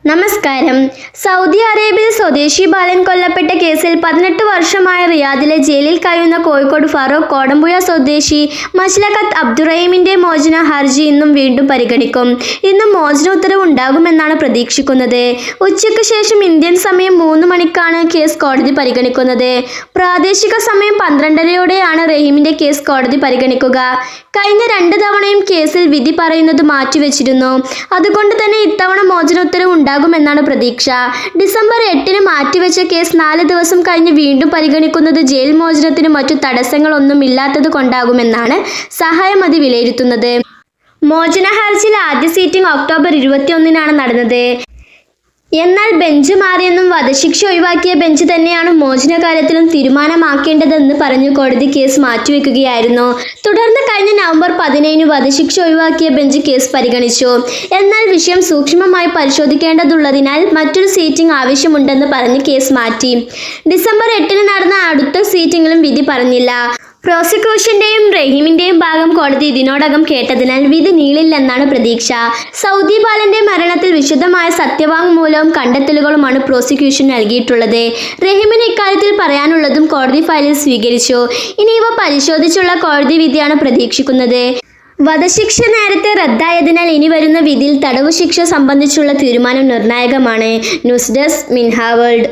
നമസ്കാരം. സൗദി അറേബ്യയിൽ സ്വദേശി ബാലൻ കൊല്ലപ്പെട്ട കേസിൽ 18 വർഷമായി റിയാദിലെ ജയിലിൽ കഴിയുന്ന കോഴിക്കോട് ഫറൂഖ് കോടമ്പുഴ സ്വദേശി മജ്ലഖത്ത് അബ്ദുറഹീമിന്റെ മോചന ഹർജി ഇന്നും വീണ്ടും പരിഗണിക്കും. ഇന്നും മോചന ഉത്തരവ് ഉണ്ടാകുമെന്നാണ് പ്രതീക്ഷിക്കുന്നത്. ഉച്ചയ്ക്ക് ശേഷം ഇന്ത്യൻ സമയം 3 മണിക്കാണ് കേസ് കോടതി പരിഗണിക്കുന്നത്. പ്രാദേശിക സമയം 12:30യോടെയാണ് റഹീമിന്റെ കേസ് കോടതി പരിഗണിക്കുക. കഴിഞ്ഞ 2 തവണയും കേസിൽ വിധി പറയുന്നത് മാറ്റിവെച്ചിരുന്നു. അതുകൊണ്ട് തന്നെ ഇത്തവണ മോചന ഉത്തരവ് ഉണ്ടാകുമെന്നാണ് പ്രതീക്ഷ. ഡിസംബർ 8-ന് മാറ്റിവെച്ച കേസ് 4 ദിവസം കഴിഞ്ഞ് വീണ്ടും പരിഗണിക്കുന്നത് ജയിൽ മോചനത്തിന് മറ്റു തടസ്സങ്ങളൊന്നും ഇല്ലാത്തത് കൊണ്ടാകുമെന്നാണ് സഹായമതി വിലയിരുത്തുന്നത്. മോചന ഹർജിയിൽ ആദ്യ സീറ്റിംഗ് ഒക്ടോബർ 21-നാണ് നടന്നത്. എന്നാൽ ബെഞ്ച് മാറിയെന്നും വധശിക്ഷ ഒഴിവാക്കിയ ബെഞ്ച് തന്നെയാണ് മോചന കാര്യത്തിലും തീരുമാനമാക്കേണ്ടതെന്ന് പറഞ്ഞു കോടതി കേസ് മാറ്റിവെക്കുകയായിരുന്നു. തുടർന്ന് കഴിഞ്ഞ നവംബർ 17-ന് വധശിക്ഷ ഒഴിവാക്കിയ ബെഞ്ച് കേസ് പരിഗണിച്ചു. എന്നാൽ വിഷയം സൂക്ഷ്മമായി പരിശോധിക്കേണ്ടതുള്ളതിനാൽ മറ്റൊരു സീറ്റിംഗ് ആവശ്യമുണ്ടെന്ന് പറഞ്ഞ് കേസ് മാറ്റി. ഡിസംബർ 8-ന് നടന്ന അടുത്ത സീറ്റിംഗിലും വിധി പറഞ്ഞില്ല. പ്രോസിക്യൂഷന്റെയും റഹീമിന്റെയും ഭാഗം കോടതി ഇതിനോടകം കേട്ടതിനാൽ വിധി നീളില്ലെന്നാണ് പ്രതീക്ഷ. സൗദി ബാലന്റെ മരണത്തിൽ വിശദമായ സത്യവാങ്മൂലവും കണ്ടെത്തലുകളുമാണ് പ്രോസിക്യൂഷൻ നൽകിയിട്ടുള്ളത്. റഹീമിന് ഇക്കാര്യത്തിൽ പറയാനുള്ളതും കോടതി ഫയലിൽ സ്വീകരിച്ചു. ഇനി ഇവ പരിശോധിച്ചുള്ള കോടതി വിധിയാണ് പ്രതീക്ഷിക്കുന്നത്. വധശിക്ഷ നേരത്തെ റദ്ദായതിനാൽ ഇനി വരുന്ന വിധിയിൽ തടവു ശിക്ഷ സംബന്ധിച്ചുള്ള തീരുമാനം നിർണായകമാണ്. ന്യൂസ് ഡെസ്ക് മിൻഹ വേൾഡ്.